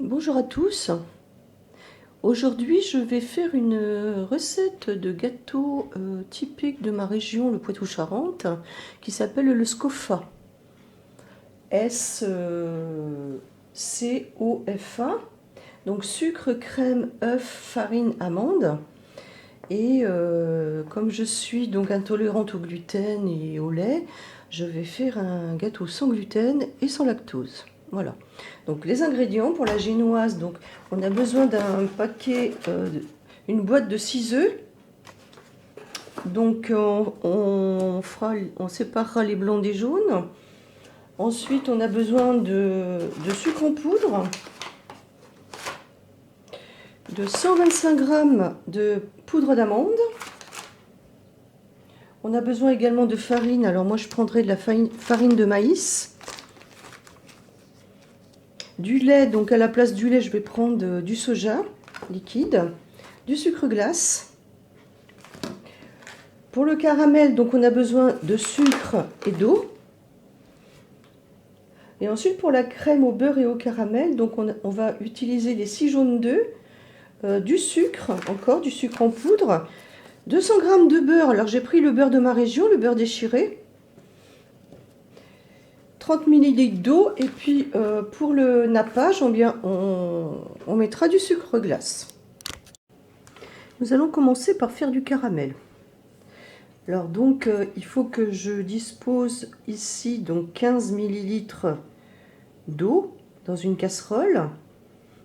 Bonjour à tous. Aujourd'hui, je vais faire une recette de gâteau typique de ma région, le Poitou-Charentes, qui s'appelle le Scoffa. S-C-O-F-A. Donc sucre, crème, œuf, farine, amande. Et comme je suis donc intolérante au gluten et au lait, je vais faire un gâteau sans gluten et sans lactose. Voilà. Donc les ingrédients pour la génoise, donc on a besoin d'un paquet, une boîte de 6 œufs. Donc on séparera les blancs des jaunes. Ensuite on a besoin de sucre en poudre, de 125 g de poudre d'amande. On a besoin également de farine. Alors moi je prendrai de la farine de maïs. Du lait, donc à la place du lait je vais prendre du soja liquide. Du sucre glace. Pour le caramel, donc on a besoin de sucre et d'eau. Et ensuite pour la crème au beurre et au caramel, donc on va utiliser les 6 jaunes d'œufs, du sucre, encore du sucre en poudre, 200 g de beurre. Alors j'ai pris le beurre de ma région, le beurre déchiré. 30 ml d'eau, et puis pour le nappage, on mettra du sucre glace. Nous allons commencer par faire du caramel. Alors donc il faut que je dispose ici donc 15 ml d'eau dans une casserole.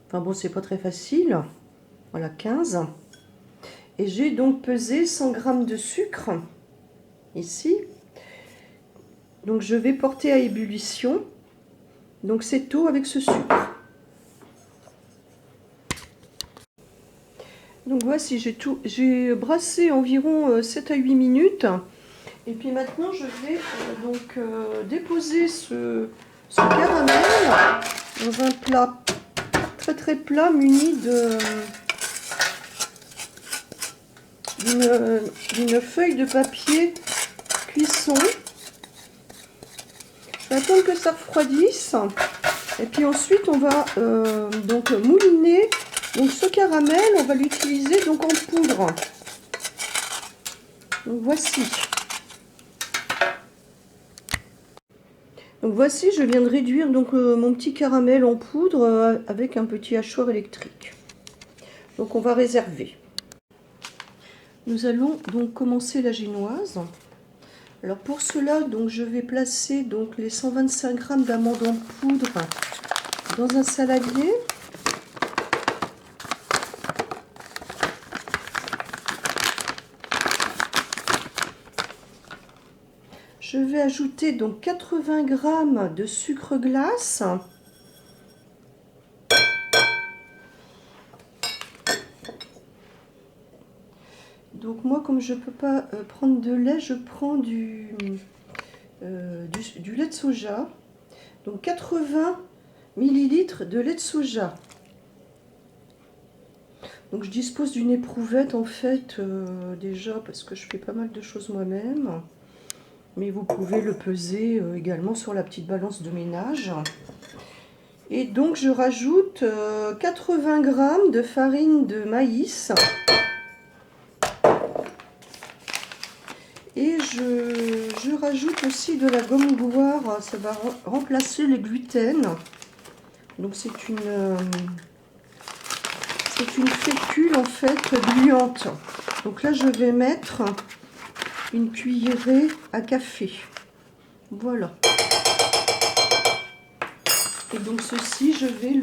Enfin bon, c'est pas très facile. Voilà, 15. Et j'ai donc pesé 100 g de sucre ici. Donc je vais porter à ébullition donc cette eau avec ce sucre. Donc voici, j'ai brassé environ 7 à 8 minutes. Et puis maintenant je vais déposer ce caramel dans un plat très plat muni d'une feuille de papier cuisson. Je vais attendre que ça refroidisse. Et puis ensuite on va donc mouliner. Donc ce caramel, on va l'utiliser donc en poudre. Donc voici. Donc voici, je viens de réduire donc mon petit caramel en poudre avec un petit hachoir électrique. Donc on va réserver. Nous allons donc commencer la génoise. Alors pour cela, donc je vais placer donc les 125 g d'amandes en poudre dans un saladier. Je vais ajouter donc 80 g de sucre glace. Donc moi, comme je ne peux pas prendre de lait, je prends du lait de soja. Donc 80 ml de lait de soja. Donc je dispose d'une éprouvette en fait déjà parce que je fais pas mal de choses moi-même. Mais vous pouvez le peser également sur la petite balance de ménage. Et donc je rajoute 80 g de farine de maïs. Et je rajoute aussi de la gomme boire, ça va remplacer les gluten. Donc c'est une fécule en fait gluante. Donc là je vais mettre une cuillerée à café. Voilà. Et donc ceci, je vais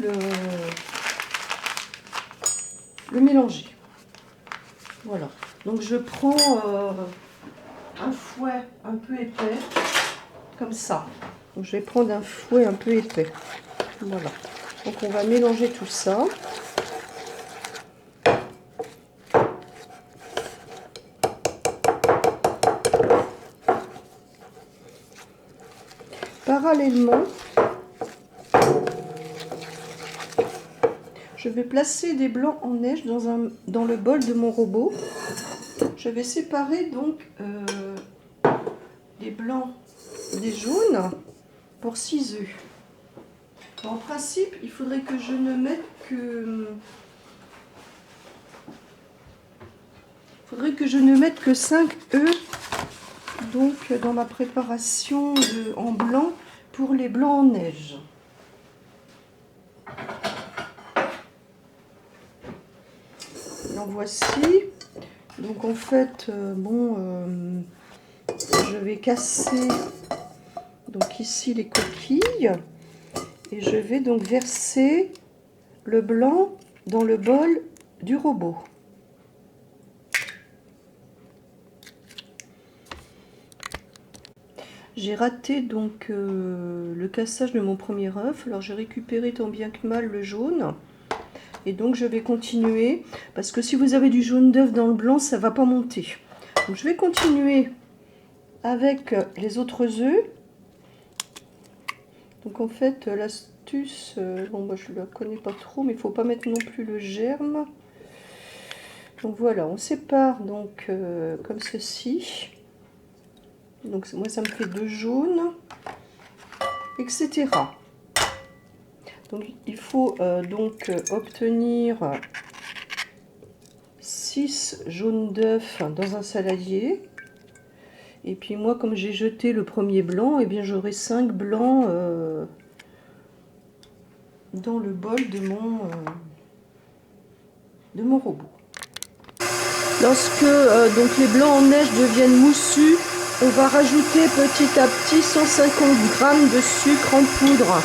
le mélanger. Voilà. Donc je prends un fouet un peu épais, comme ça. Donc je vais prendre un fouet un peu épais. Voilà. Donc on va mélanger tout ça. Parallèlement, je vais placer des blancs en neige dans le bol de mon robot. Je vais séparer donc les blancs des jaunes pour 6 œufs. En principe, il faudrait que je ne mette que... que 5 œufs donc dans ma préparation en blanc pour les blancs en neige. En voici. Donc en fait, je vais casser donc ici les coquilles et je vais donc verser le blanc dans le bol du robot. J'ai raté donc le cassage de mon premier œuf, alors j'ai récupéré tant bien que mal le jaune. Et donc je vais continuer, parce que si vous avez du jaune d'œuf dans le blanc, ça ne va pas monter. Donc je vais continuer avec les autres œufs. Donc en fait, l'astuce, je ne la connais pas trop, mais il ne faut pas mettre non plus le germe. Donc voilà, on sépare donc comme ceci. Donc moi ça me fait 2 jaunes, etc. Donc il faut obtenir 6 jaunes d'œufs dans un saladier. Et puis moi, comme j'ai jeté le premier blanc, eh bien j'aurai 5 blancs dans le bol de mon robot. Lorsque donc les blancs en neige deviennent moussus, on va rajouter petit à petit 150 g de sucre en poudre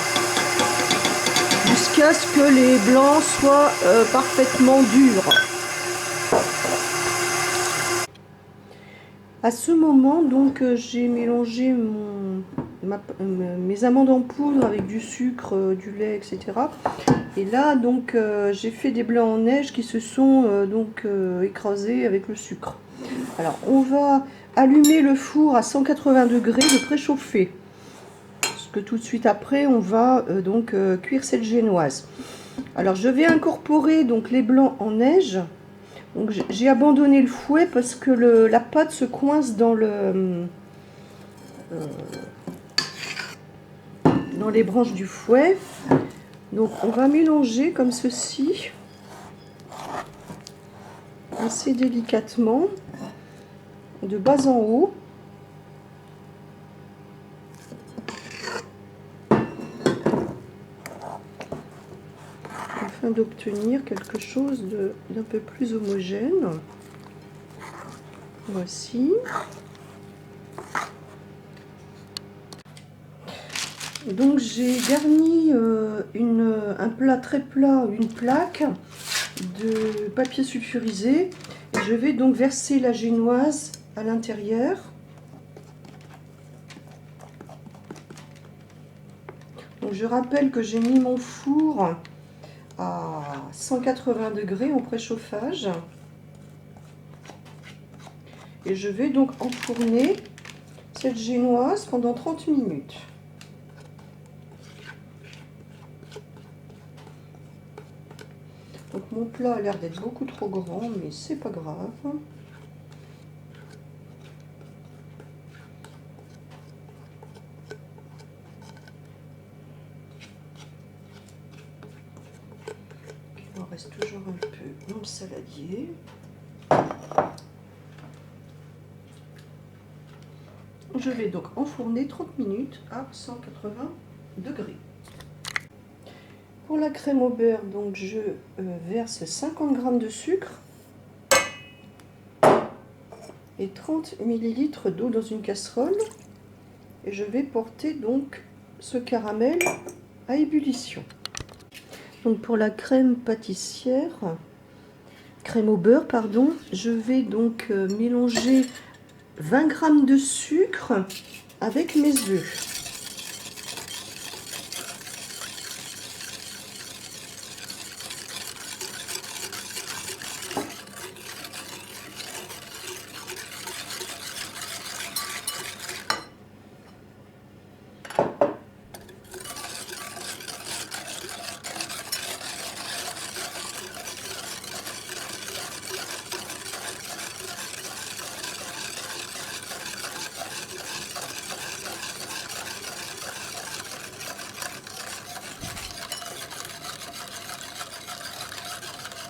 jusqu'à ce que les blancs soient parfaitement durs. À ce moment, donc, j'ai mélangé mes amandes en poudre avec du sucre, du lait, etc. Et là, donc, j'ai fait des blancs en neige qui se sont écrasés avec le sucre. Alors, on va allumer le four à 180 degrés de préchauffer. Parce que tout de suite après, on va cuire cette génoise. Alors, je vais incorporer donc les blancs en neige. Donc j'ai abandonné le fouet parce que la pâte se coince dans les branches du fouet. Donc on va mélanger comme ceci, assez délicatement, de bas en haut. Afin d'obtenir quelque chose d'un peu plus homogène. Voici. Donc j'ai garni un plat très plat, une plaque de papier sulfurisé. Et je vais donc verser la génoise à l'intérieur. Donc je rappelle que j'ai mis mon four à 180 degrés en préchauffage. Et je vais donc enfourner cette génoise pendant 30 minutes. Donc mon plat a l'air d'être beaucoup trop grand, mais c'est pas grave. Il en reste toujours un peu dans le saladier. Je vais donc enfourner 30 minutes à 180 degrés. Pour la crème au beurre, donc je verse 50 g de sucre et 30 ml d'eau dans une casserole. Et je vais porter donc ce caramel à ébullition. Donc pour la crème pâtissière, crème au beurre, pardon, je vais donc mélanger 20 g de sucre avec mes œufs.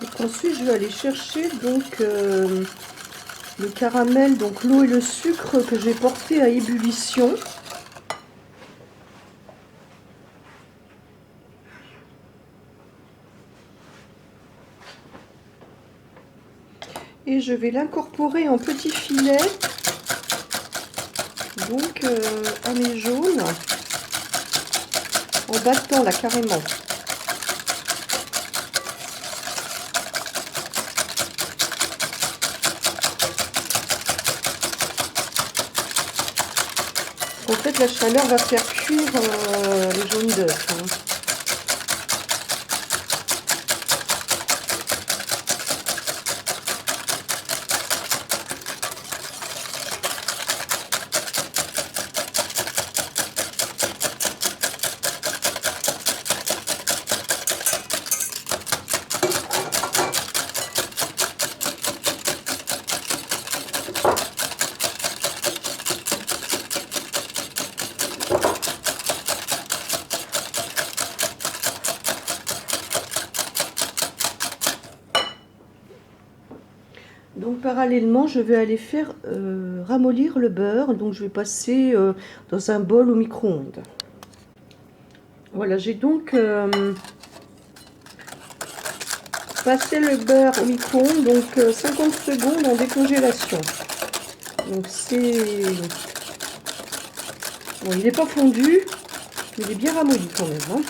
Donc ensuite, je vais aller chercher donc le caramel, donc l'eau et le sucre que j'ai porté à ébullition. Et je vais l'incorporer en petits filets, donc à mes jaunes, en battant là carrément. En fait, la chaleur va faire cuire les jaunes d'œufs. Hein. Donc parallèlement, je vais aller faire ramollir le beurre. Donc je vais passer dans un bol au micro-ondes. Voilà, j'ai donc passé le beurre au micro-ondes, donc 50 secondes en décongélation. Donc c'est... Bon, il n'est pas fondu, mais il est bien ramolli quand même. Hein.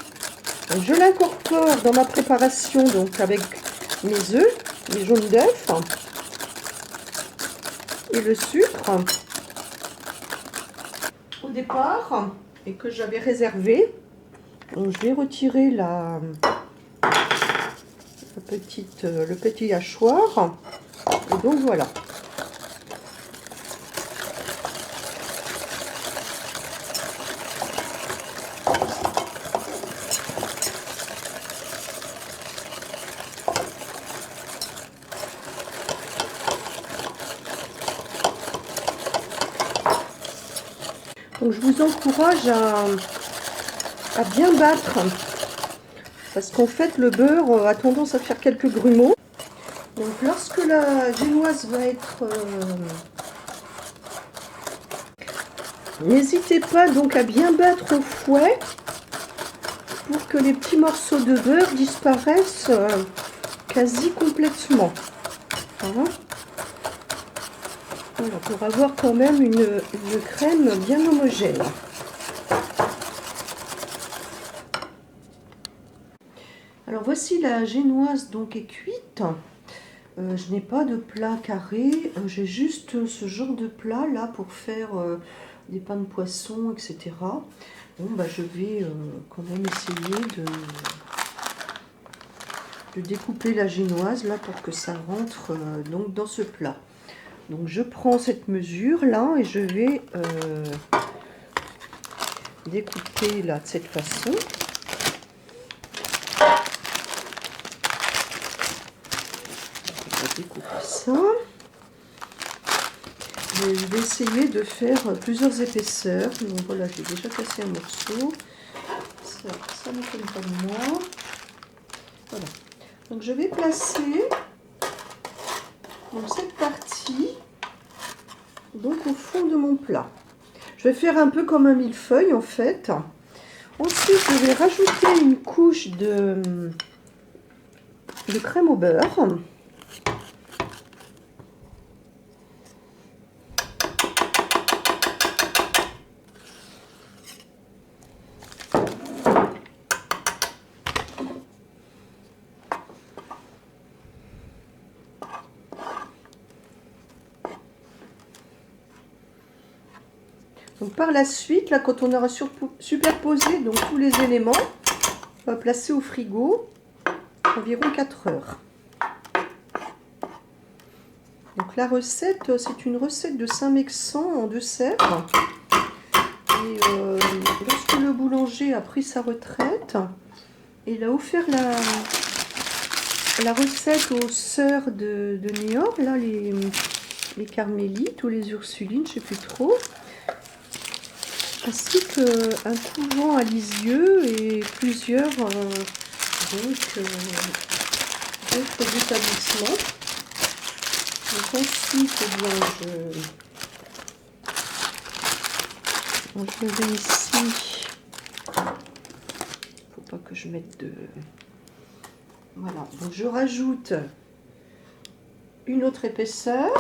Donc, je l'incorpore dans ma préparation donc avec mes œufs, mes jaunes d'œufs et le sucre au départ et que j'avais réservé. Donc, je vais retirer le petit hachoir. Et donc voilà. Donc je vous encourage à bien battre parce qu'en fait le beurre a tendance à faire quelques grumeaux. Donc lorsque la génoise va être... N'hésitez pas donc à bien battre au fouet pour que les petits morceaux de beurre disparaissent quasi complètement. Voilà. Voilà, pour avoir quand même une crème bien homogène. Alors voici la génoise donc est cuite. Je n'ai pas de plat carré, j'ai juste ce genre de plat là pour faire des pains de poisson, etc. Bon, bah, je vais quand même essayer de découper la génoise là pour que ça rentre donc dans ce plat. Donc je prends cette mesure là et je vais découper là de cette façon. Découper ça. Je vais essayer de faire plusieurs épaisseurs. Donc voilà, j'ai déjà cassé un morceau. Ça ne m'étonne pas de moi. Voilà. Donc je vais placer donc, cette partie donc au fond de mon plat. Je vais faire un peu comme un millefeuille en fait. Ensuite, je vais rajouter une couche de crème au beurre. Donc par la suite, là, quand on aura superposé donc, tous les éléments, on va placer au frigo environ 4 heures. Donc la recette, c'est une recette de Saint-Mexant en Deux-Sèvres. Et lorsque le boulanger a pris sa retraite, il a offert la recette aux sœurs de Niort, là, les carmélites ou les ursulines, je ne sais plus trop. Ainsi qu'un couvent à Lisieux et plusieurs autre rétablissement. Donc ensuite, eh bien, je vais ici. Faut pas que je mette de. Voilà. Donc je rajoute une autre épaisseur.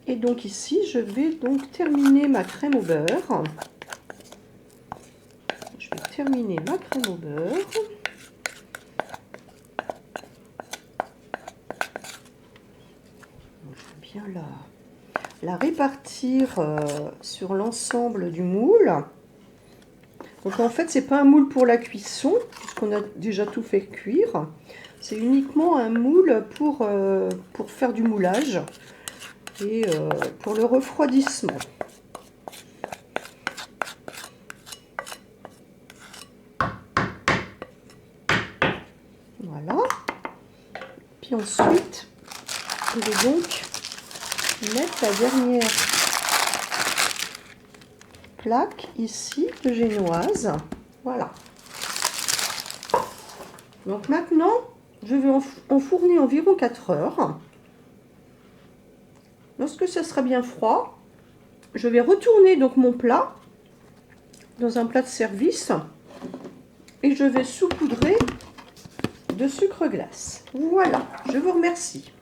Et donc ici, je vais donc terminer ma crème au beurre. Je vais terminer ma crème au beurre. Je vais bien la répartir sur l'ensemble du moule. Donc en fait, c'est pas un moule pour la cuisson, puisqu'on a déjà tout fait cuire. C'est uniquement un moule pour faire du moulage et pour le refroidissement. Voilà. Puis ensuite, je vais donc mettre la dernière plaque ici de génoise. Voilà. Donc maintenant, je vais enfourner environ 4 heures. Lorsque ça sera bien froid, je vais retourner donc mon plat dans un plat de service et je vais saupoudrer de sucre glace. Voilà, je vous remercie.